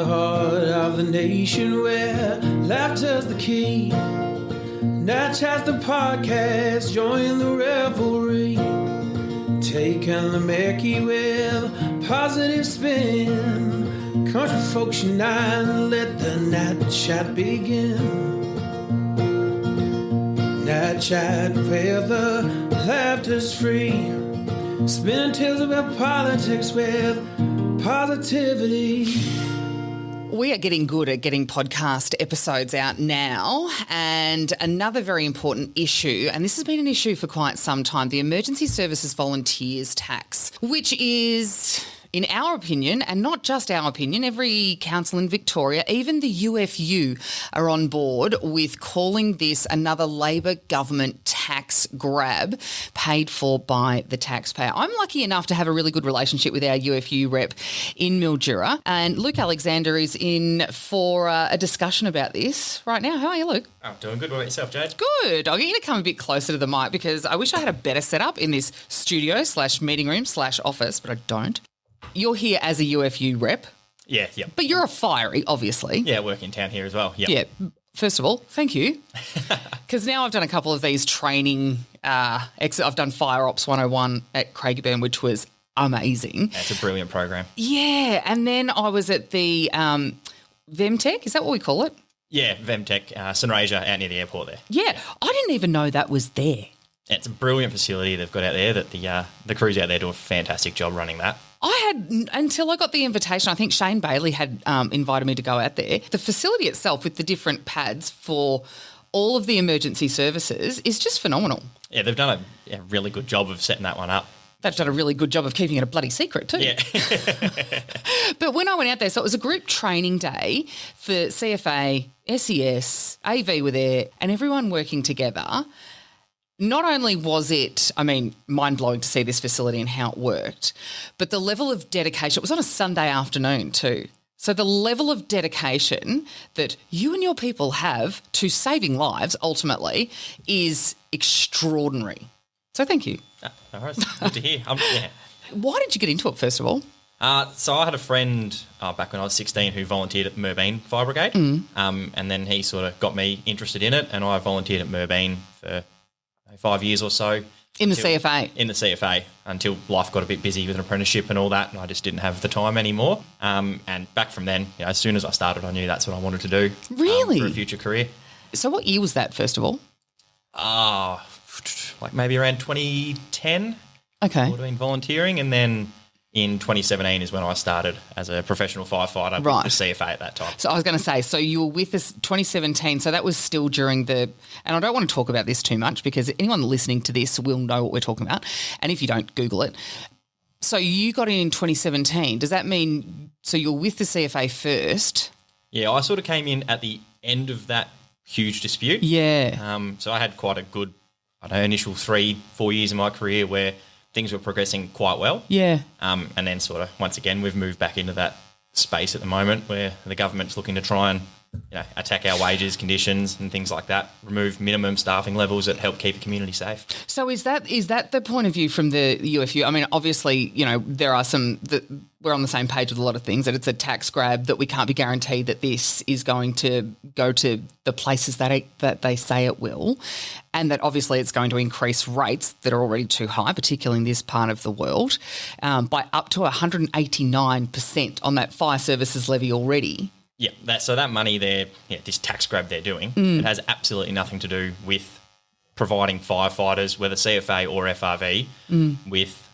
the heart of the nation where laughter's the key. Natch has the podcast, join the revelry. Taking the Mickey with positive spin. Country folks unite, let the Nat Chat begin. Nat Chat where the laughter's free. Spinning tales about politics with positivity. We are getting good at getting podcast episodes out now, and another very important issue, and this has been an issue for quite some time, the Emergency Services Volunteers Tax, which is, in our opinion, and not just our opinion, every council in Victoria, even the UFU are on board with calling this another Labor government tax grab paid for by the taxpayer. I'm lucky enough to have a really good relationship with our UFU rep in Mildura, and Luke Alexander is in for a discussion about this right now. How are you, Luke? I'm doing good. What about yourself, Jade? Good. I'll get you to come a bit closer to the mic because I wish I had a better setup in this studio/meeting room/ office, but I don't. You're here as a UFU rep. Yeah. But you're a fiery, obviously. Yeah, work in town here as well. Yep. Yeah. First of all, thank you. Because now I've done a couple of these training, I've done Fire Ops 101 at Craigieburn, which was amazing. That's a brilliant program. Yeah. And then I was at the Vemtech, is that what we call it? Yeah, Vemtech, Sunraysia, out near the airport there. Yeah. I didn't even know that was there. It's a brilliant facility they've got out there that the crews out there do a fantastic job running that. I had, until I got the invitation, I think Shane Bailey had invited me to go out there. The facility itself with the different pads for all of the emergency services is just phenomenal. Yeah, they've done a really good job of setting that one up. They've done a really good job of keeping it a bloody secret too. Yeah. But when I went out there, so it was a group training day for CFA, SES, AV were there, and everyone working together. Not only was it, mind-blowing to see this facility and how it worked, but the level of dedication, it was on a Sunday afternoon too. So the level of dedication that you and your people have to saving lives ultimately is extraordinary. So thank you. No worries. Good to hear. Yeah. Why did you get into it, first of all? So I had a friend back when I was 16 who volunteered at Merbein Fire Brigade, and then he sort of got me interested in it, and I volunteered at Merbein for 5 years or so. In the CFA? In the CFA, until life got a bit busy with an apprenticeship and all that, and I just didn't have the time anymore. And back from then, as soon as I started, I knew that's what I wanted to do. Really? For a future career. So what year was that, first of all? Like maybe around 2010. Okay. I would have been volunteering, and then in 2017 is when I started as a professional firefighter with the CFA at that time. So I was going to say, so you were with us 2017, so that was still during the, and I don't want to talk about this too much because anyone listening to this will know what we're talking about, and if you don't, Google it. So you got in 2017. Does that mean, so you're with the CFA first? Yeah, I sort of came in at the end of that huge dispute. Yeah. So I had quite a good, initial 3-4 years in my career where things were progressing quite well. Yeah. And then sort of, once again, we've moved back into that space at the moment where the government's looking to try and attack our wages, conditions and things like that, remove minimum staffing levels that help keep the community safe. So is that the point of view from the UFU? I mean, obviously, there are some that we're on the same page with a lot of things, that it's a tax grab, that we can't be guaranteed that this is going to go to the places that they say it will, and that obviously it's going to increase rates that are already too high, particularly in this part of the world, by up to 189% on that fire services levy already. Yeah, that money there, this tax grab they're doing, it has absolutely nothing to do with providing firefighters, whether CFA or FRV, with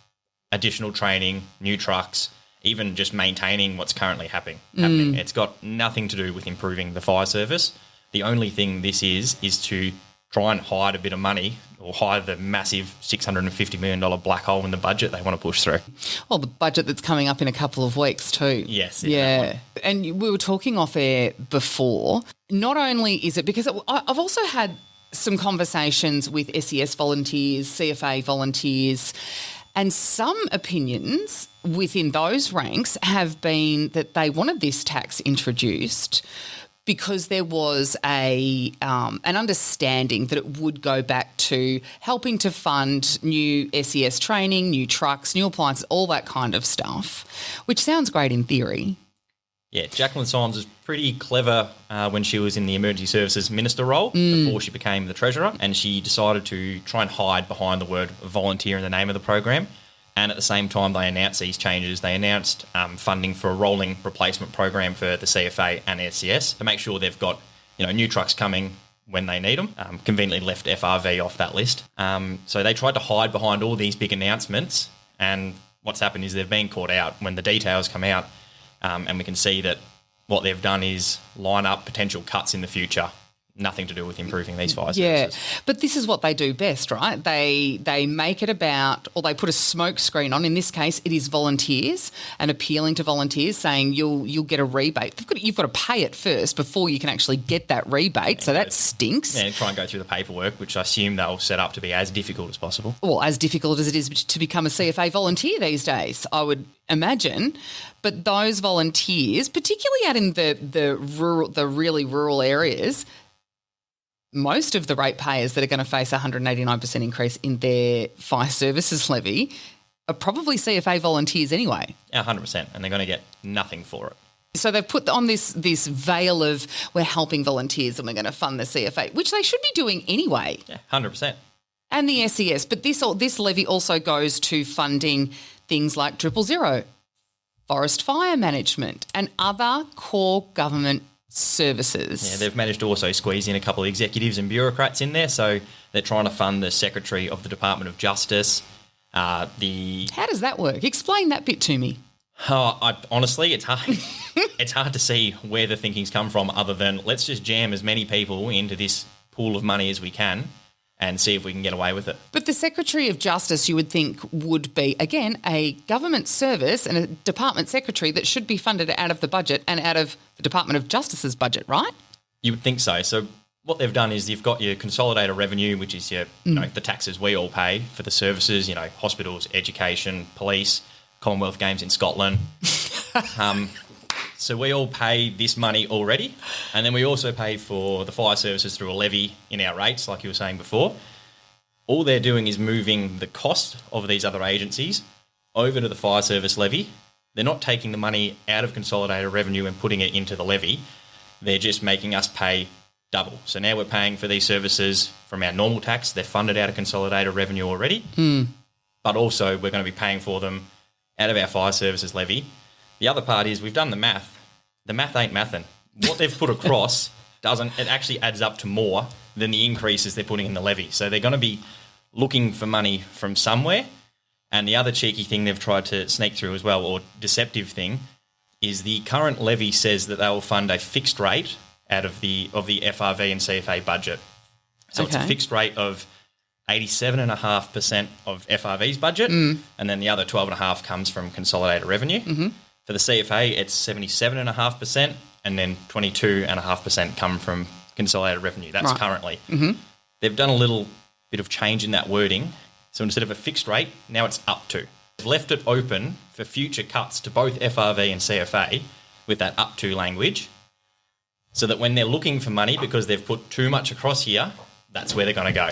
additional training, new trucks, even just maintaining what's currently happening. It's got nothing to do with improving the fire service. The only thing this is to try and hide a bit of money or hide the massive $650 million black hole in the budget they want to push through. Well, the budget that's coming up in a couple of weeks too. Yes. Yeah. And we were talking off air before. Not only is it, because I've also had some conversations with SES volunteers, CFA volunteers, and some opinions within those ranks have been that they wanted this tax introduced because there was an understanding that it would go back to helping to fund new SES training, new trucks, new appliances, all that kind of stuff, which sounds great in theory. Yeah, Jacqueline Symes was pretty clever when she was in the Emergency Services Minister role before she became the Treasurer, and she decided to try and hide behind the word volunteer in the name of the program. And at the same time they announced these changes, they announced funding for a rolling replacement program for the CFA and SCS to make sure they've got new trucks coming when they need them. Conveniently left FRV off that list. So they tried to hide behind all these big announcements, and what's happened is they've been caught out when the details come out. And we can see that what they've done is line up potential cuts in the future. Nothing to do with improving these fire services. Yeah, but this is what they do best, right? They make it about, or they put a smoke screen on. In this case, it is volunteers and appealing to volunteers, saying you'll get a rebate. You've got to pay it first before you can actually get that rebate. So that stinks. Yeah, try and go through the paperwork, which I assume they'll set up to be as difficult as possible. Well, as difficult as it is to become a CFA volunteer these days, I would imagine. But those volunteers, particularly out in the really rural areas, most of the ratepayers that are going to face a 189% increase in their fire services levy are probably CFA volunteers anyway. 100%, and they're going to get nothing for it. So they've put on this veil of we're helping volunteers and we're going to fund the CFA, which they should be doing anyway. Yeah, 100%. And the SES, but this levy also goes to funding things like 000, forest fire management and other core government services. Yeah, they've managed to also squeeze in a couple of executives and bureaucrats in there. So they're trying to fund the Secretary of the Department of Justice. How does that work? Explain that bit to me. Honestly, it's hard. It's hard to see where the thinking's come from other than let's just jam as many people into this pool of money as we can and see if we can get away with it. But the Secretary of Justice, you would think, would be, again, a government service and a department secretary that should be funded out of the budget and out of the Department of Justice's budget, right? You would think so. So what they've done is you've got your consolidated revenue, which is your the taxes we all pay for the services, hospitals, education, police, Commonwealth Games in Scotland. So we all pay this money already, and then we also pay for the fire services through a levy in our rates, like you were saying before. All they're doing is moving the cost of these other agencies over to the fire service levy. They're not taking the money out of consolidated revenue and putting it into the levy. They're just making us pay double. So now we're paying for these services from our normal tax. They're funded out of consolidated revenue already, but also we're going to be paying for them out of our fire services levy. The other part is we've done the math. The math ain't mathin'. What they've put across it actually adds up to more than the increases they're putting in the levy. So they're going to be looking for money from somewhere. And the other cheeky thing they've tried to sneak through as well, or deceptive thing, is the current levy says that they will fund a fixed rate out of the FRV and CFA budget. So It's a fixed rate of 87.5% of FRV's budget, and then the other 12.5% comes from consolidated revenue. Mm-hmm. For the CFA, it's 77.5%, and then 22.5% come from consolidated revenue. That's currently. Mm-hmm. They've done a little bit of change in that wording. So instead of a fixed rate, now it's up to. They've left it open for future cuts to both FRV and CFA with that up to language, so that when they're looking for money because they've put too much across here, that's where they're going to go.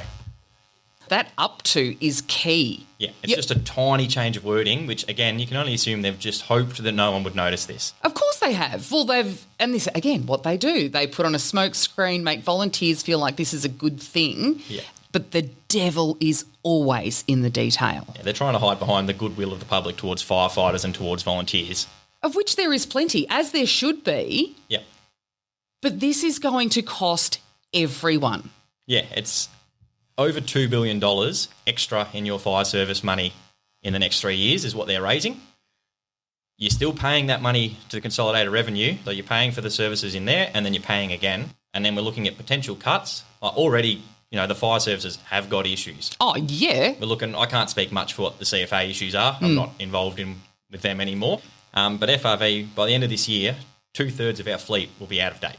That up to is key. Yeah, it's just a tiny change of wording, which, again, you can only assume they've just hoped that no one would notice this. Of course they have. Well, and this, again, what they do, they put on a smoke screen, make volunteers feel like this is a good thing. Yeah. But the devil is always in the detail. Yeah, they're trying to hide behind the goodwill of the public towards firefighters and towards volunteers. Of which there is plenty, as there should be. Yeah. But this is going to cost everyone. Yeah, it's over $2 billion extra in your fire service money in the next 3 years is what they're raising. You're still paying that money to the consolidated revenue, so you're paying for the services in there and then you're paying again. And then we're looking at potential cuts. Already, the fire services have got issues. Oh, yeah. We're looking, I can't speak much for what the CFA issues are. I'm not involved with them anymore. But FRV, by the end of this year, 2/3 of our fleet will be out of date.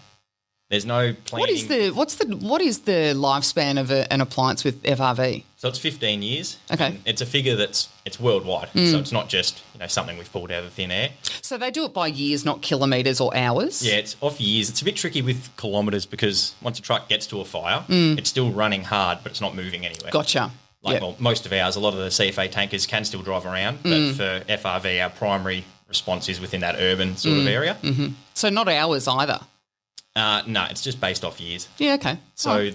There's no planning. What is the lifespan of an appliance with FRV? So it's 15 years. Okay. And it's a figure it's worldwide. So it's not just something we've pulled out of thin air. So they do it by years, not kilometres or hours? Yeah, it's off years. It's a bit tricky with kilometres because once a truck gets to a fire, it's still running hard, but it's not moving anywhere. Gotcha. Well, most of ours, a lot of the CFA tankers can still drive around, but for FRV, our primary response is within that urban sort of area. Mm-hmm. So not hours either? No, it's just based off years. Yeah, okay. So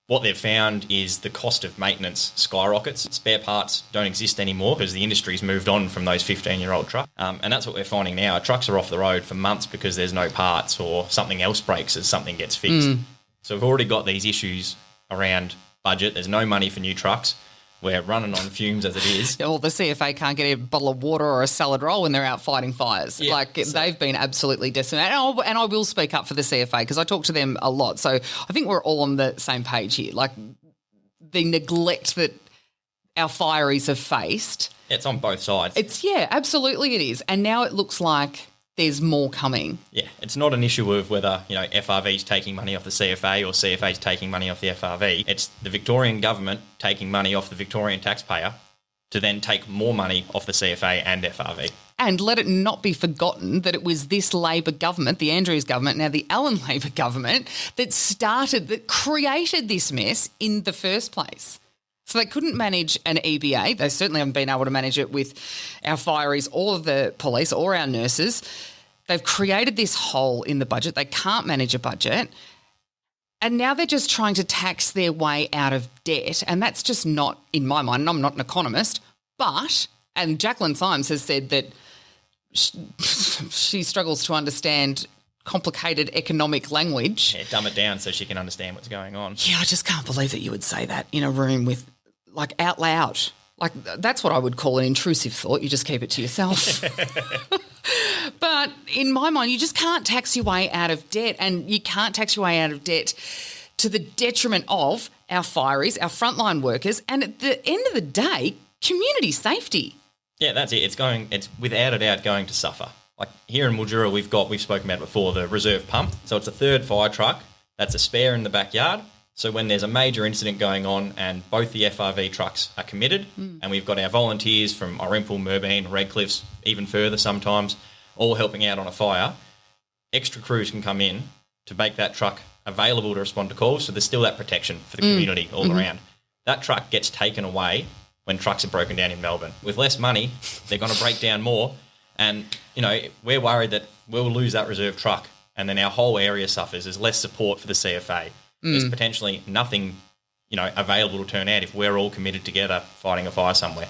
what they've found is the cost of maintenance skyrockets. Spare parts don't exist anymore because the industry's moved on from those 15-year-old trucks. And that's what we're finding now. Trucks are off the road for months because there's no parts or something else breaks as something gets fixed. So we've already got these issues around budget. There's no money for new trucks. We're running on fumes as it is. Well, the CFA can't get a bottle of water or a salad roll when they're out fighting fires. Yeah, they've been absolutely decimated. And I will speak up for the CFA because I talk to them a lot. So I think we're all on the same page here. Like the neglect that our fireys have faced. It's on both sides. Absolutely it is. And now it looks like there's more coming. Yeah, it's not an issue of whether, FRV's taking money off the CFA or CFA's taking money off the FRV. It's the Victorian government taking money off the Victorian taxpayer to then take more money off the CFA and FRV. And let it not be forgotten that it was this Labor government, the Andrews government, now the Allen Labor government, that created this mess in the first place. So they couldn't manage an EBA. They certainly haven't been able to manage it with our fireys or the police or our nurses. They've created this hole in the budget. They can't manage a budget. And now they're just trying to tax their way out of debt. And that's just not, in my mind, and I'm not an economist, and Jacqueline Symes has said that she struggles to understand complicated economic language. Yeah, dumb it down so she can understand what's going on. Yeah, I just can't believe that you would say that in a room with, out loud. That's what I would call an intrusive thought. You just keep it to yourself. But in my mind, you just can't tax your way out of debt, and you can't tax your way out of debt to the detriment of our fireys, our frontline workers, and at the end of the day, community safety. Yeah, that's it. It's without a doubt going to suffer. Like here in Mildura, we've spoken about before, the reserve pump. So it's a third fire truck. That's a spare in the backyard. So when there's a major incident going on and both the FRV trucks are committed, and we've got our volunteers from Orimple, Merbein, Redcliffs, even further sometimes, all helping out on a fire, extra crews can come in to make that truck available to respond to calls. So there's still that protection for the community all around. That truck gets taken away when trucks are broken down in Melbourne. With less money, they're going to break down more. And, we're worried that we'll lose that reserve truck and then our whole area suffers. There's less support for the CFA. There's potentially nothing, available to turn out if we're all committed together fighting a fire somewhere.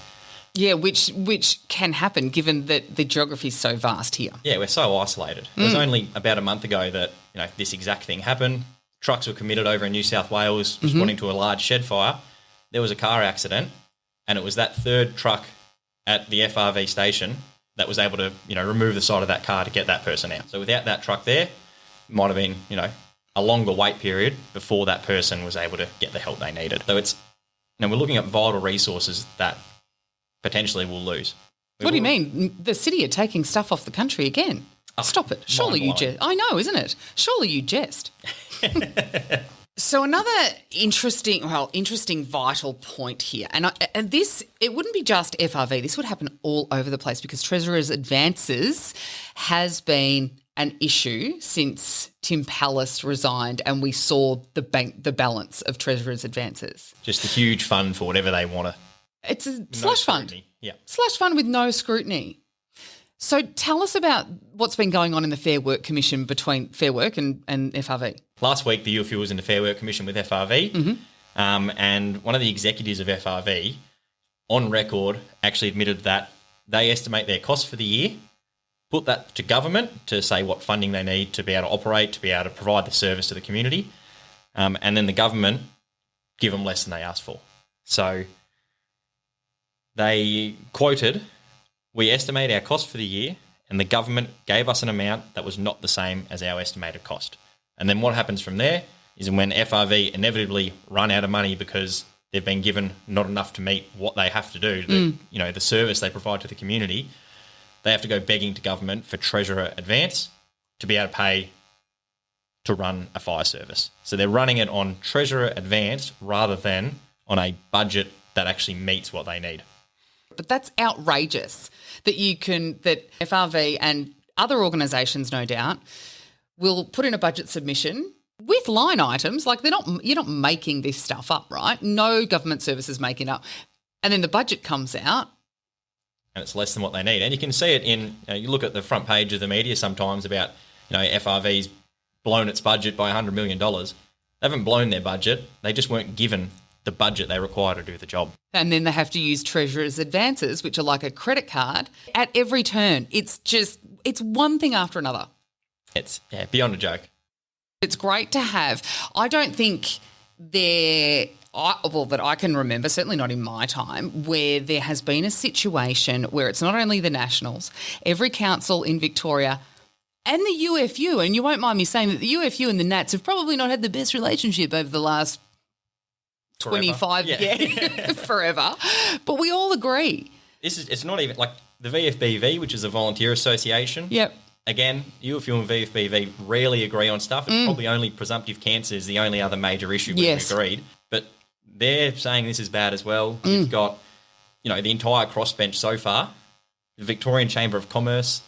Yeah, which can happen given that the geography is so vast here. Yeah, we're so isolated. It was only about a month ago that, this exact thing happened. Trucks were committed over in New South Wales responding to a large shed fire. There was a car accident and it was that third truck at the FRV station that was able to, remove the side of that car to get that person out. So without that truck there, it might have been, a longer wait period before that person was able to get the help they needed. So it's, we're looking at vital resources that potentially we'll lose. What do you mean? The city are taking stuff off the country again? Stop it. Surely you jest. I know, isn't it? Surely you jest. So another interesting vital point here, and this, it wouldn't be just FRV. This would happen all over the place because Treasurer's advances has been an issue since Tim Pallas resigned and we saw the balance of Treasurer's advances. Just a huge fund for whatever they want to. It's a slush fund. Yeah. Slush fund with no scrutiny. So tell us about what's been going on in the Fair Work Commission between Fair Work and FRV. Last week, the UFU was in the Fair Work Commission with FRV, and one of the executives of FRV, on record, actually admitted that they estimate their costs for the year, put that to government to say what funding they need to be able to operate, to be able to provide the service to the community, and then the government give them less than they asked for. So they quoted, "We estimate our cost for the year and the government gave us an amount that was not the same as our estimated cost." And then what happens from there is when FRV inevitably run out of money because they've been given not enough to meet what they have to do, the service they provide to the community, they have to go begging to government for Treasurer advance to be able to pay to run a fire service. So they're running it on Treasurer advance rather than on a budget that actually meets what they need. But that's outrageous that FRV and other organisations, no doubt, will put in a budget submission with line items. Like you're not making this stuff up, right? No government service is making up. And then the budget comes out and it's less than what they need. And you can see it in, you look at the front page of the media sometimes about, FRV's blown its budget by $100 million. They haven't blown their budget. They just weren't given the budget they require to do the job. And then they have to use treasurer's advances, which are like a credit card, at every turn. It's one thing after another. It's beyond a joke. It's great to have. I don't think that I can remember, certainly not in my time, where there has been a situation where it's not only the Nationals, every council in Victoria and the UFU, and you won't mind me saying that the UFU and the Nats have probably not had the best relationship over the last 25 years, forever. But we all agree. It's not even like the VFBV, which is a volunteer association. Yep. Again, UFU and VFBV rarely agree on stuff. It's probably only presumptive cancer is the only other major issue we've agreed. But they're saying this is bad as well. You've got, the entire crossbench so far, the Victorian Chamber of Commerce,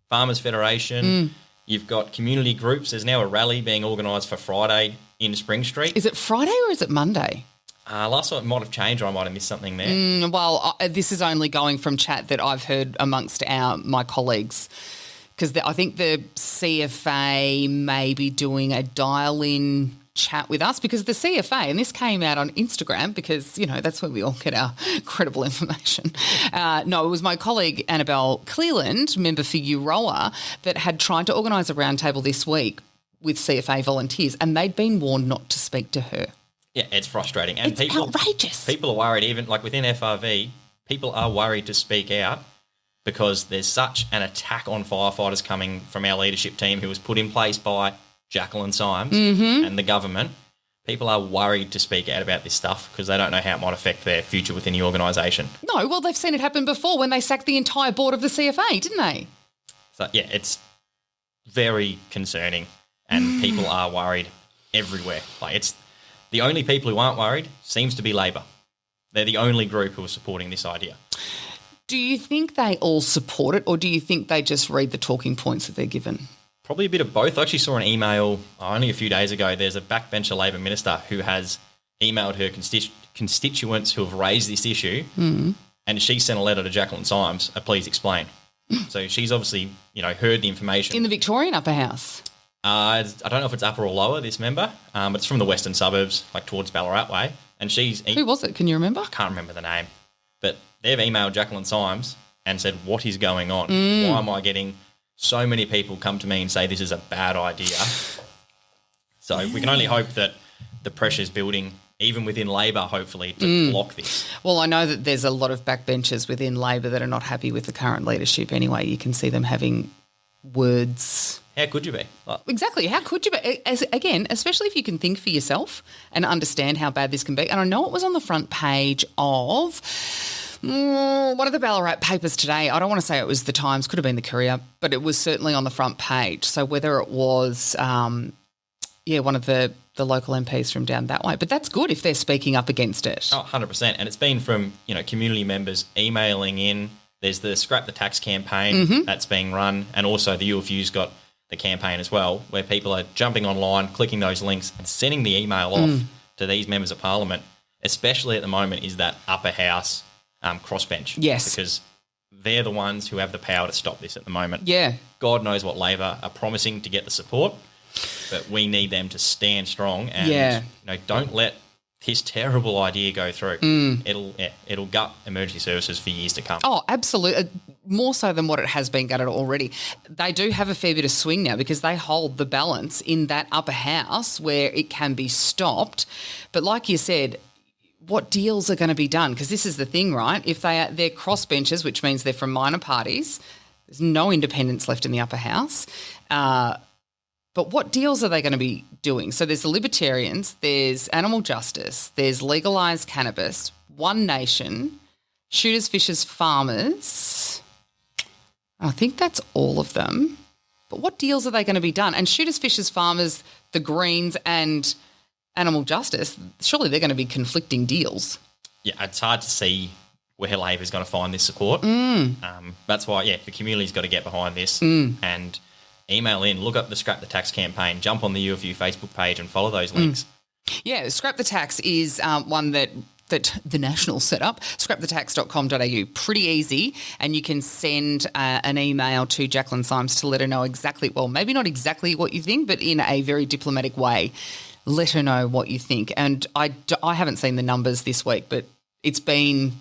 Farmers Federation. You've got community groups. There's now a rally being organised for Friday in Spring Street. Is it Friday or is it Monday? Last night it might have changed or I might have missed something there. This is only going from chat that I've heard amongst my colleagues, because I think the CFA may be doing a dial-in chat with us, because the CFA, and this came out on Instagram because, that's where we all get our credible information. No, it was my colleague Annabelle Cleland, member for Euroa, that had tried to organise a roundtable this week with CFA volunteers, and they'd been warned not to speak to her. Yeah, it's frustrating. And it's outrageous. People are worried, even like within FRV, people are worried to speak out because there's such an attack on firefighters coming from our leadership team who was put in place by Jacqueline Symes and the government. People are worried to speak out about this stuff because they don't know how it might affect their future within the organisation. No, well, they've seen it happen before when they sacked the entire board of the CFA, didn't they? So, yeah, it's very concerning and people are worried everywhere. It's the only people who aren't worried seems to be Labor. They're the only group who are supporting this idea. Do you think they all support it, or do you think they just read the talking points that they're given? Probably a bit of both. I actually saw an email only a few days ago. There's a backbencher Labor minister who has emailed her constituents who have raised this issue, and she sent a letter to Jacqueline Symes, please explain. So she's obviously, heard the information. In the Victorian upper house? I don't know if it's upper or lower, this member, but it's from the western suburbs, like towards Ballarat way. And who was it? Can you remember? I can't remember the name. But they've emailed Jacqueline Symes and said, what is going on? Why am I getting so many people come to me and say this is a bad idea? So we can only hope that the pressure's building, even within Labor, hopefully, to block this. Well, I know that there's a lot of backbenchers within Labor that are not happy with the current leadership anyway. You can see them having words. How could you be? Exactly. How could you be? Again, especially if you can think for yourself and understand how bad this can be. And I know it was on the front page of one of the Ballarat papers today. I don't want to say it was the Times, could have been the Courier, but it was certainly on the front page. So whether it was, one of the local MPs from down that way. But that's good if they're speaking up against it. Oh, 100%. And it's been from, community members emailing in. There's the Scrap the Tax campaign that's being run, and also the UFU's got the campaign as well, where people are jumping online, clicking those links and sending the email off to these members of parliament, especially at the moment is that upper house crossbench. Yes. Because they're the ones who have the power to stop this at the moment. Yeah. God knows what Labor are promising to get the support, but we need them to stand strong and don't let this terrible idea go through. It'll gut emergency services for years to come. Oh, absolutely. More so than what it has been gutted already. They do have a fair bit of swing now because they hold the balance in that upper house where it can be stopped. But like you said, what deals are going to be done? Because this is the thing, right? If they're crossbenchers, which means they're from minor parties, there's no independents left in the upper house. But what deals are they going to be doing? So there's the Libertarians, there's Animal Justice, there's Legalised Cannabis, One Nation, Shooters, Fishers, Farmers. I think that's all of them. But what deals are they going to be done? And Shooters, Fishers, Farmers, the Greens and Animal Justice, surely they're going to be conflicting deals. Yeah, it's hard to see where Labor's going to find this support. That's why, the community's got to get behind this and email in, look up the Scrap the Tax campaign, jump on the UFU Facebook page and follow those links. Yeah, Scrap the Tax is one that that the Nationals set up, scrapthetax.com.au. Pretty easy, and you can send an email to Jacqueline Symes to let her know exactly, well, maybe not exactly what you think, but in a very diplomatic way, let her know what you think. And I haven't seen the numbers this week, but it's been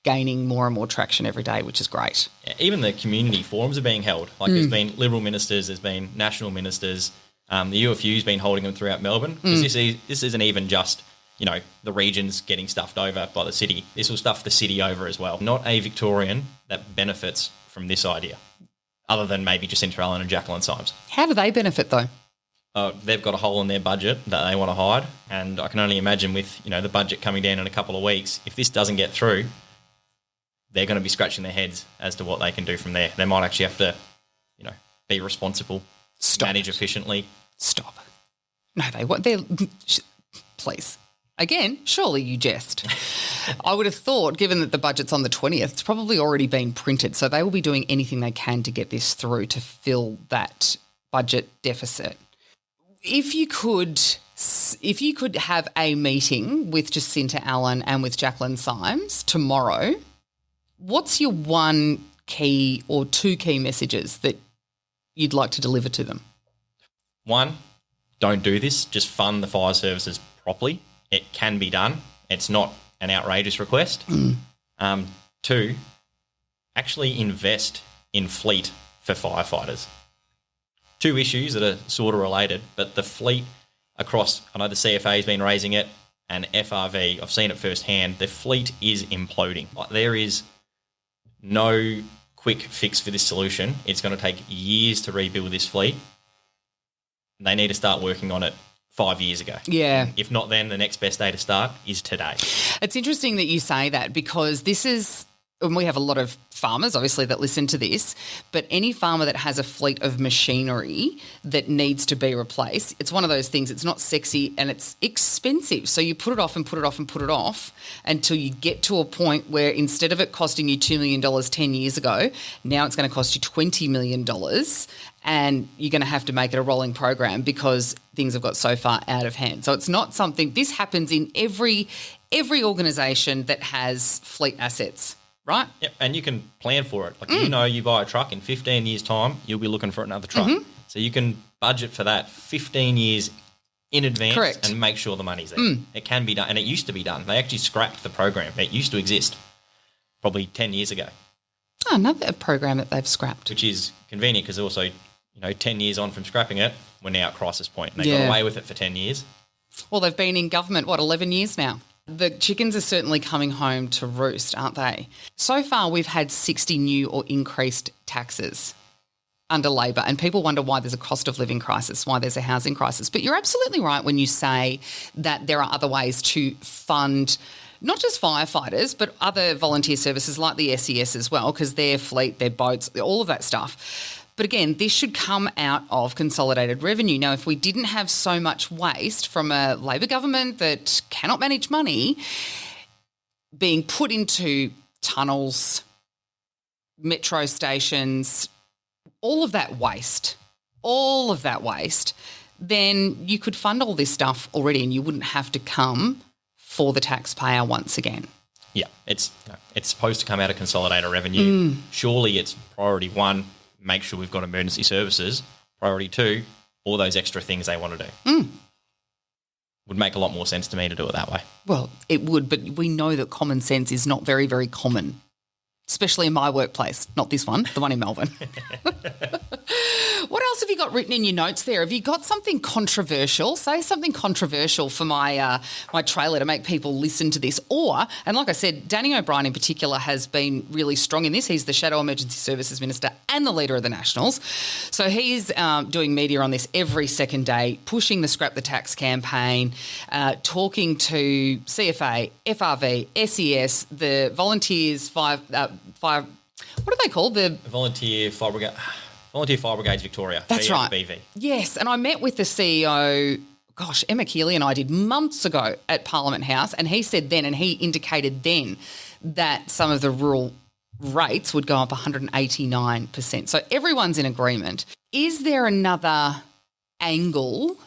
gaining more and more traction every day, which is great. Yeah, even the community forums are being held. Like there's been Liberal ministers, there's been national ministers. The UFU's been holding them throughout Melbourne because this isn't even just, the regions getting stuffed over by the city. This will stuff the city over as well. Not a Victorian that benefits from this idea, other than maybe Jacinta Allen and Jacqueline Symes. How do they benefit though? They've got a hole in their budget that they want to hide, and I can only imagine with the budget coming down in a couple of weeks, if this doesn't get through, they're going to be scratching their heads as to what they can do from there. They might actually have to, be responsible, manage efficiently. Stop. No, they won't. Please. Again, surely you jest. I would have thought, given that the budget's on the 20th, it's probably already been printed, so they will be doing anything they can to get this through to fill that budget deficit. If you could have a meeting with Jacinta Allen and with Jacqueline Symes tomorrow, what's your one key or two key messages that you'd like to deliver to them? One, don't do this. Just fund the fire services properly. It can be done. It's not an outrageous request. Two, actually invest in fleet for firefighters. Two issues that are sort of related, but the fleet across, I know the CFA has been raising it, and FRV, I've seen it firsthand, the fleet is imploding. Like, there is no quick fix for this solution. It's going to take years to rebuild this fleet. They need to start working on it 5 years ago. Yeah. If not then, the next best day to start is today. It's interesting that you say that because this is, and we have a lot of farmers, obviously, that listen to this, but any farmer that has a fleet of machinery that needs to be replaced, it's one of those things, it's not sexy and it's expensive. So you put it off and put it off and put it off until you get to a point where instead of it costing you $2 million 10 years ago, now it's going to cost you $20 million and you're going to have to make it a rolling program because things have got so far out of hand. So it's not something, this happens in every organisation that has fleet assets. Right? Yep, and you can plan for it. Like, you buy a truck in 15 years' time, you'll be looking for another truck. So you can budget for that 15 years in advance. Correct. And make sure the money's there. It can be done, and it used to be done. They actually scrapped the program. It used to exist probably 10 years ago. Oh, another program that they've scrapped. Which is convenient because also, 10 years on from scrapping it, we're now at crisis point. And they got away with it for 10 years. Well, they've been in government, 11 years now? The chickens are certainly coming home to roost, aren't they? So far, we've had 60 new or increased taxes under Labor, and people wonder why there's a cost of living crisis, why there's a housing crisis. But you're absolutely right when you say that there are other ways to fund not just firefighters, but other volunteer services like the SES as well, because their fleet, their boats, all of that stuff. But again, this should come out of consolidated revenue. Now, if we didn't have so much waste from a Labor government that cannot manage money being put into tunnels, metro stations, all of that waste, then you could fund all this stuff already and you wouldn't have to come for the taxpayer once again. Yeah, it's supposed to come out of consolidated revenue. Surely it's priority one, make sure we've got emergency services. Priority two, all those extra things they want to do. Would make a lot more sense to me to do it that way. Well, it would, but we know that common sense is not very, very common, especially in my workplace, not this one, the one in Melbourne. What else have you got written in your notes there? Have you got something controversial? Say something controversial for my my trailer to make people listen to this. And like I said, Danny O'Brien in particular has been really strong in this. He's the Shadow Emergency Services Minister and the leader of the Nationals. So he's doing media on this every second day, pushing the Scrap the Tax campaign, talking to CFA, FRV, SES, the volunteers, what are they called? The Volunteer Fire Brigades Victoria. That's right. VFBV. Yes, and I met with the CEO, Emma Keeley and I did months ago at Parliament House, and he said then, and he indicated then, that some of the rural rates would go up 189%. So everyone's in agreement. Is there another angle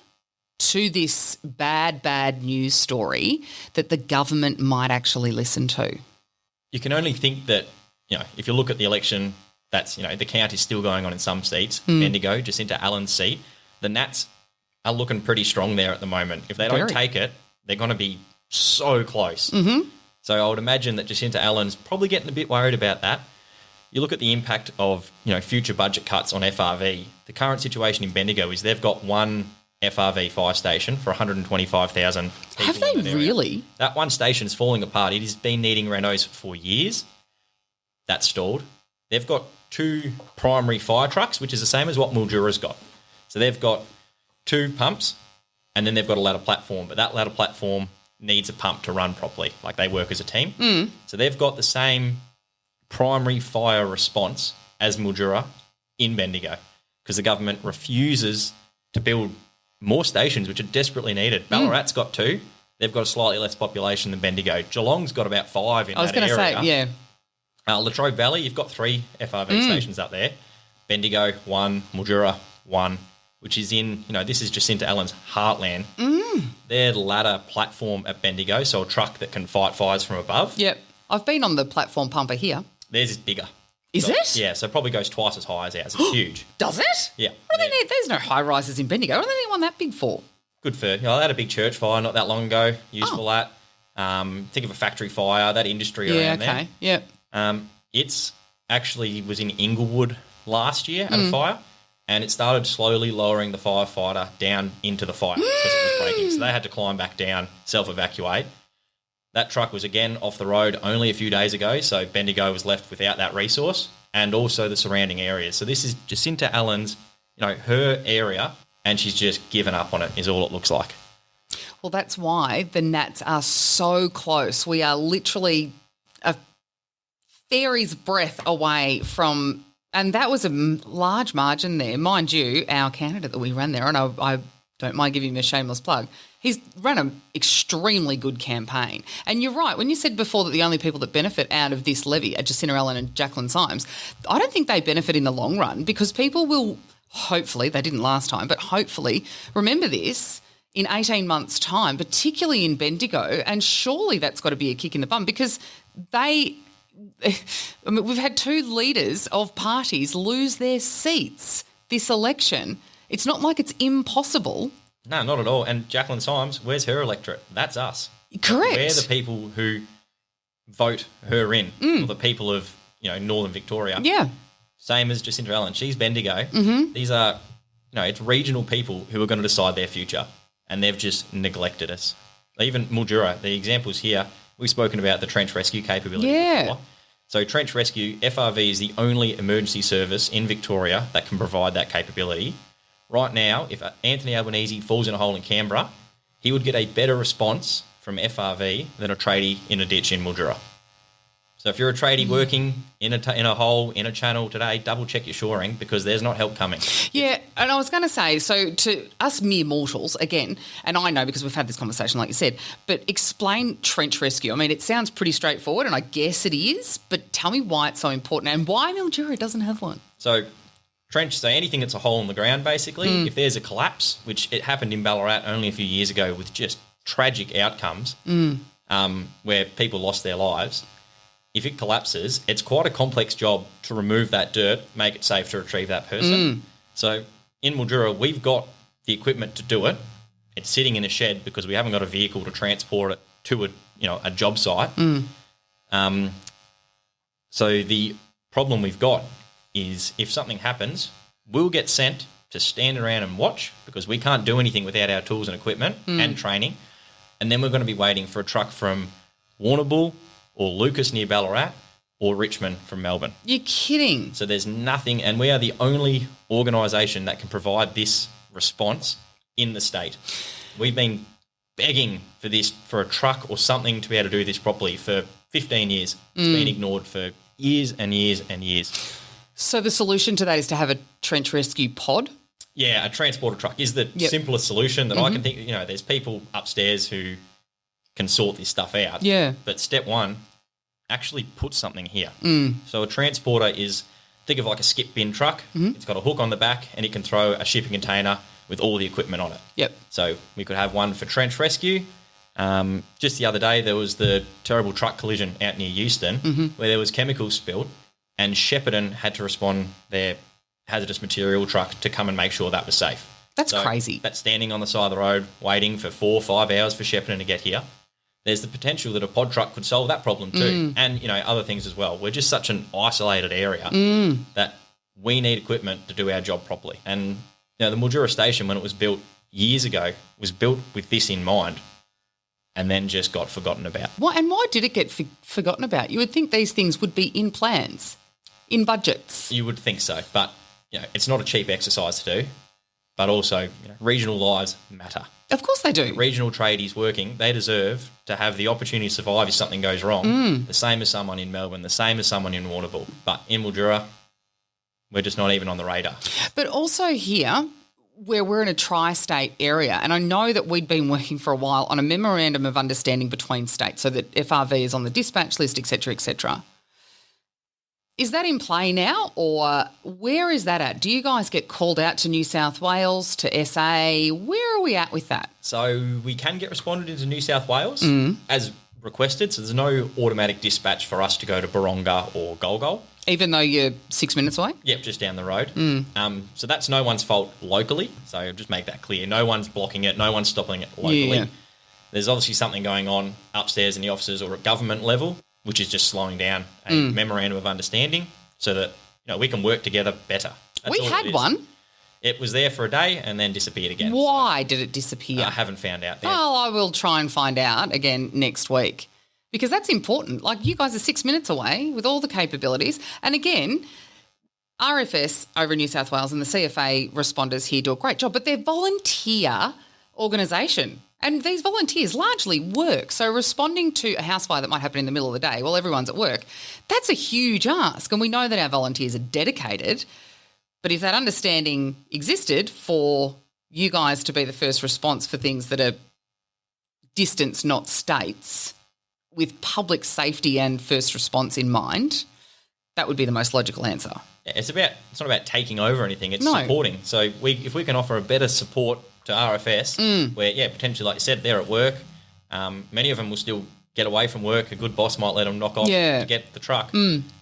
to this bad news story that the government might actually listen to? You can only think that, if you look at the election, that's, the count is still going on in some seats. Bendigo, Jacinta Allen's seat. The Nats are looking pretty strong there at the moment. If they don't take it, they're going to be so close. Mm-hmm. So I would imagine that Jacinta Allen's probably getting a bit worried about that. You look at the impact of, future budget cuts on FRV. The current situation in Bendigo is they've got one FRV fire station for 125,000 people. Have they really? That one station's falling apart. It has been needing renos for years. That's stalled. They've got 2 primary fire trucks, which is the same as what Mildura's got. So they've got 2 pumps, and then they've got a ladder platform. But that ladder platform needs a pump to run properly. Like, they work as a team. So they've got the same primary fire response as Mildura in Bendigo, because the government refuses to build more stations, which are desperately needed. Ballarat's got 2. They've got a slightly less population than Bendigo. Geelong's got about 5 in that area. I was going to say, yeah. Latrobe Valley, you've got 3 FRV stations up there. Bendigo, 1. Mildura, 1, which is in, this is Jacinta Allen's heartland. Their ladder platform at Bendigo, so a truck that can fight fires from above. Yep. I've been on the platform pumper here. Theirs is bigger. Is it? Yeah, so it probably goes twice as high as ours. It's huge. Does it? Yeah. What do they need? There's no high rises in Bendigo. What do they need one that big for? Good for, they had a big church fire not that long ago, used for that. Think of a factory fire, that industry around there. Yeah, okay, It's actually was in Inglewood last year at a fire, and it started slowly lowering the firefighter down into the fire because it was breaking. So they had to climb back down, self-evacuate. That truck was again off the road only a few days ago, so Bendigo was left without that resource and also the surrounding areas. So this is Jacinta Allen's, her area, and she's just given up on it is all it looks like. Well, that's why the Nats are so close. We are literally a fairy's breath away from, and that was a large margin there. Mind you, our candidate that we ran there, and I don't mind giving him a shameless plug, he's run an extremely good campaign. And you're right, when you said before that the only people that benefit out of this levy are Jacinta Allen and Jacqueline Symes, I don't think they benefit in the long run, because people will hopefully, they didn't last time, but hopefully remember this in 18 months' time, particularly in Bendigo, and surely that's got to be a kick in the bum, because we've had 2 leaders of parties lose their seats this election. It's not like it's impossible. No, not at all. And Jacqueline Symes, where's her electorate? That's us. Correct. We're the people who vote her in, or the people of, Northern Victoria. Yeah. Same as Jacinta Allen. She's Bendigo. Mm-hmm. These are, it's regional people who are going to decide their future, and they've just neglected us. Even Mildura, the examples here, we've spoken about the trench rescue capability before. So trench rescue, FRV is the only emergency service in Victoria that can provide that capability. Right now, if Anthony Albanese falls in a hole in Canberra, he would get a better response from FRV than a tradie in a ditch in Mildura. So if you're a tradie working in a hole, in a channel today, double check your shoring, because there's not help coming. Yeah, and I was going to say, so to us mere mortals, again, and I know because we've had this conversation like you said, but explain trench rescue. I mean, it sounds pretty straightforward, and I guess it is, but tell me why it's so important and why Mildura doesn't have one. So trench, so anything that's a hole in the ground, basically, if there's a collapse, which it happened in Ballarat only a few years ago with just tragic outcomes where people lost their lives. If it collapses, it's quite a complex job to remove that dirt, make it safe to retrieve that person. So in Mildura, we've got the equipment to do it. It's sitting in a shed because we haven't got a vehicle to transport it to a job site. So the problem we've got is if something happens, we'll get sent to stand around and watch, because we can't do anything without our tools and equipment and training. And then we're going to be waiting for a truck from Warrnambool or Lucas near Ballarat or Richmond from Melbourne. You're kidding. So there's nothing, and we are the only organisation that can provide this response in the state. We've been begging for a truck or something to be able to do this properly for 15 years. It's been ignored for years and years and years. So the solution to that is to have a trench rescue pod? Yeah, a transporter truck is the simplest solution that I can think. There's people upstairs who can sort this stuff out. Yeah. But step one, actually put something here. So a transporter is, think of like a skip bin truck. It's got a hook on the back and it can throw a shipping container with all the equipment on it. Yep. So we could have one for trench rescue. Just the other day, there was the terrible truck collision out near Euston where there was chemicals spilled, and Shepparton had to respond their hazardous material truck to come and make sure that was safe. That's crazy. That's standing on the side of the road waiting for 4 or 5 hours for Shepparton to get here. There's the potential that a pod truck could solve that problem too, and other things as well. We're just such an isolated area that we need equipment to do our job properly. And the Mildura station, when it was built years ago, was built with this in mind, and then just got forgotten about. And why did it get forgotten about? You would think these things would be in plans, in budgets. You would think so, but it's not a cheap exercise to do. But also, regional lives matter. Of course they do. Regional tradies working, they deserve to have the opportunity to survive if something goes wrong, the same as someone in Melbourne, the same as someone in Warrnambool. But in Mildura, we're just not even on the radar. But also here, where we're in a tri-state area, and I know that we'd been working for a while on a memorandum of understanding between states so that FRV is on the dispatch list, et cetera, et cetera. Is that in play now, or where is that at? Do you guys get called out to New South Wales, to SA? Where are we at with that? So we can get responded into New South Wales as requested, so there's no automatic dispatch for us to go to Baronga or Golgol. Even though you're 6 minutes away? Yep, just down the road. So that's no one's fault locally, so just make that clear. No one's blocking it, no one's stopping it locally. Yeah. There's obviously something going on upstairs in the offices or at government level, which is just slowing down a memorandum of understanding so that we can work together better. That's We had one. It was there for a day and then disappeared again. Why did it disappear? I haven't found out there. Well, I will try and find out again next week because that's important. Like, you guys are 6 minutes away with all the capabilities. And again, RFS over in New South Wales and the CFA responders here do a great job, but they're volunteer organisation. And these volunteers largely work. So responding to a house fire that might happen in the middle of the day while everyone's at work, that's a huge ask. And we know that our volunteers are dedicated. But if that understanding existed for you guys to be the first response for things that are distance, not states, with public safety and first response in mind, that would be the most logical answer. It's not about taking over anything, it's supporting. So if we can offer a better support to RFS, where, potentially, like you said, they're at work. Many of them will still get away from work. A good boss might let them knock off to get the truck.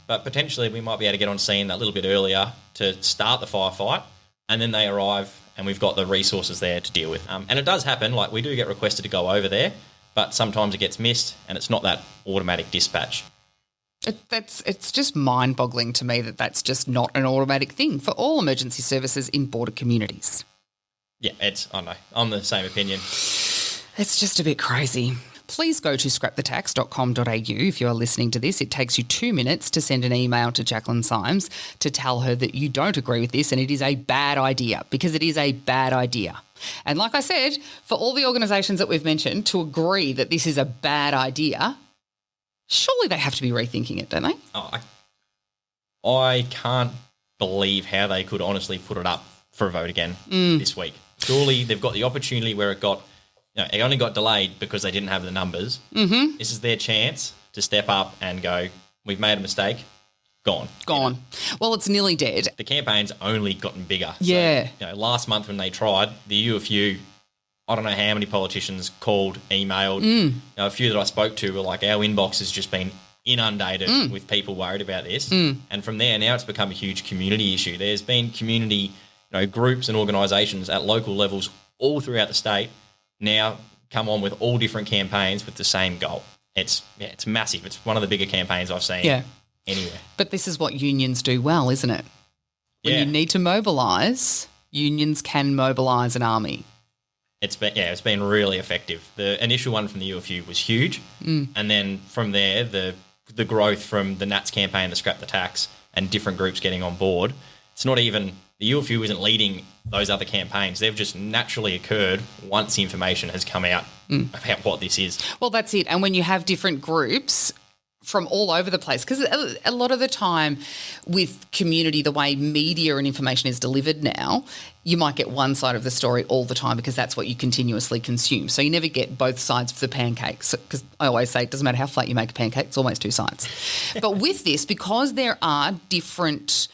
But potentially we might be able to get on scene that little bit earlier to start the firefight, and then they arrive and we've got the resources there to deal with. And it does happen, like we do get requested to go over there, but sometimes it gets missed and it's not that automatic dispatch. It's just mind-boggling to me that that's just not an automatic thing for all emergency services in border communities. Yeah, I know. I'm the same opinion. It's just a bit crazy. Please go to scrapthetax.com.au if you are listening to this. It takes you 2 minutes to send an email to Jacqueline Symes to tell her that you don't agree with this and it is a bad idea, because it is a bad idea. And like I said, for all the organisations that we've mentioned to agree that this is a bad idea, surely they have to be rethinking it, don't they? I can't believe how they could honestly put it up for a vote again this week. Surely they've got the opportunity where it only got delayed because they didn't have the numbers. This is their chance to step up and go, we've made a mistake, gone. Well, it's nearly dead. The campaign's only gotten bigger. Yeah. So, last month when they tried, the UFU, I don't know how many politicians called, emailed. A few that I spoke to were like, our inbox has just been inundated with people worried about this. And from there, now it's become a huge community issue. There's been community groups and organisations at local levels all throughout the state now come on with all different campaigns with the same goal. It's massive. It's one of the bigger campaigns I've seen anywhere. But this is what unions do well, isn't it? When you need to mobilise, unions can mobilise an army. It's been really effective. The initial one from the UFU was huge, and then from there, the growth from the Nats campaign, the Scrap the Tax, and different groups getting on board. It's not even the UFU isn't leading those other campaigns. They've just naturally occurred once the information has come out about what this is. Well, that's it. And when you have different groups from all over the place, because a lot of the time with community, the way media and information is delivered now, you might get one side of the story all the time because that's what you continuously consume. So you never get both sides of the pancakes, because I always say it doesn't matter how flat you make a pancake, it's always two sides. But with this, because there are different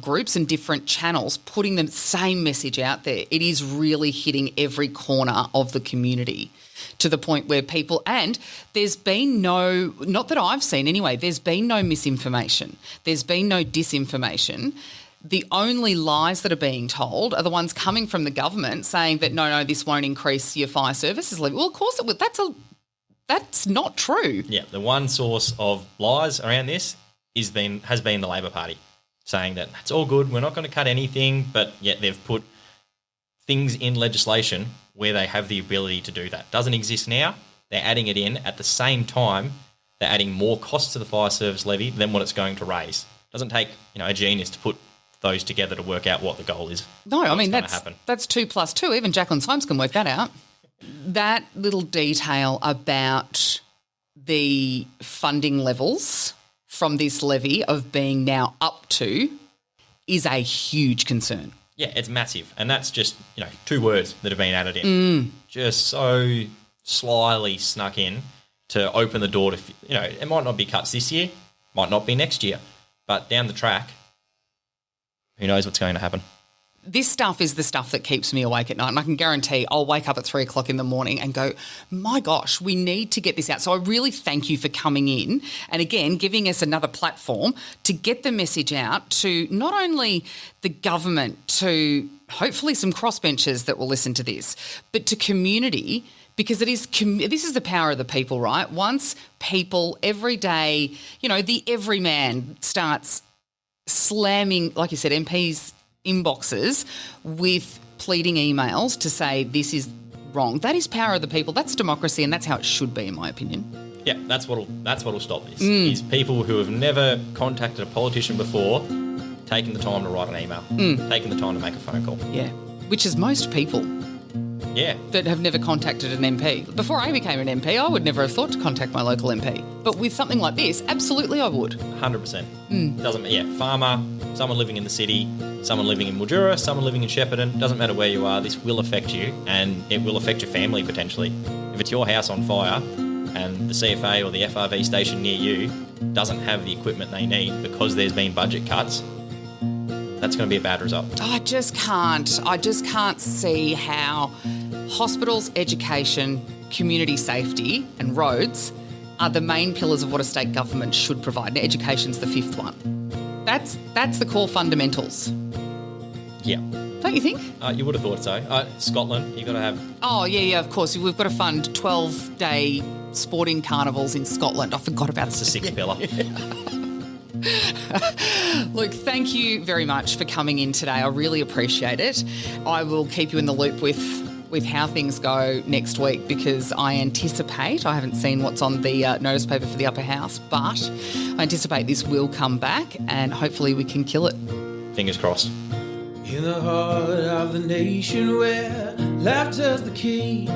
groups and different channels putting the same message out there, it is really hitting every corner of the community to the point where people, and there's been no, not that I've seen anyway, there's been no misinformation. There's been no disinformation. The only lies that are being told are the ones coming from the government saying that, no, this won't increase your fire services levy. Well, of course it would. That's not true. Yeah, the one source of lies around this has been the Labor Party, saying that it's all good, we're not going to cut anything, but yet they've put things in legislation where they have the ability to do that. Doesn't exist now. They're adding it in at the same time. They're adding more costs to the fire service levy than what it's going to raise. Doesn't take a genius to put those together to work out what the goal is. No, I mean that's 2 + 2. Even Jacqueline Symes can work that out. That little detail about the funding levels from this levy of being now up to is a huge concern. Yeah, it's massive. And that's just, 2 words that have been added in. Just so slyly snuck in to open the door to, it might not be cuts this year, might not be next year, but down the track, who knows what's going to happen. This stuff is the stuff that keeps me awake at night, and I can guarantee I'll wake up at 3 o'clock in the morning and go, my gosh, we need to get this out. So I really thank you for coming in and, again, giving us another platform to get the message out to not only the government, to hopefully some crossbenchers that will listen to this, but to community, because this is the power of the people, right? Once people every day, the everyman starts slamming, like you said, MPs' inboxes with pleading emails to say this is wrong. That is power of the people. That's democracy, and that's how it should be, in my opinion. Yeah, that's what'll stop this. Is people who have never contacted a politician before taking the time to write an email, taking the time to make a phone call. Yeah, which is most people. Yeah. That have never contacted an MP. Before I became an MP, I would never have thought to contact my local MP. But with something like this, absolutely I would. 100%. Doesn't farmer, someone living in the city, someone living in Mildura, someone living in Shepparton, doesn't matter where you are, this will affect you, and it will affect your family potentially. If it's your house on fire and the CFA or the FRV station near you doesn't have the equipment they need because there's been budget cuts, that's going to be a bad result. I just can't see how hospitals, education, community safety and roads are the main pillars of what a state government should provide. And education's the 5th one. That's the core fundamentals. Yeah. Don't you think? You would have thought so. Scotland, you've got to have... Oh, yeah, of course. We've got to fund 12-day sporting carnivals in Scotland. I forgot about That's the 6th pillar. Look, thank you very much for coming in today. I really appreciate it. I will keep you in the loop with how things go next week, because I haven't seen what's on the notice paper for the upper house, but I anticipate this will come back and hopefully we can kill it. Fingers crossed. In the heart of the nation where laughter's the key,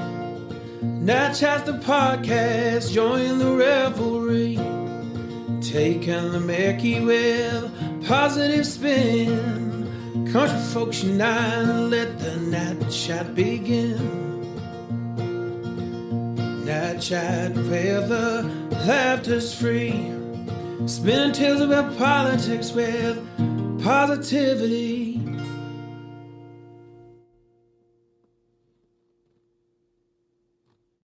Natch has the podcast, join the revelry. Taking the Mickey with positive spin. Country folks unite and let the Nat Chat begin. Nat Chat where the laughter's free. Spinning tales about politics with positivity.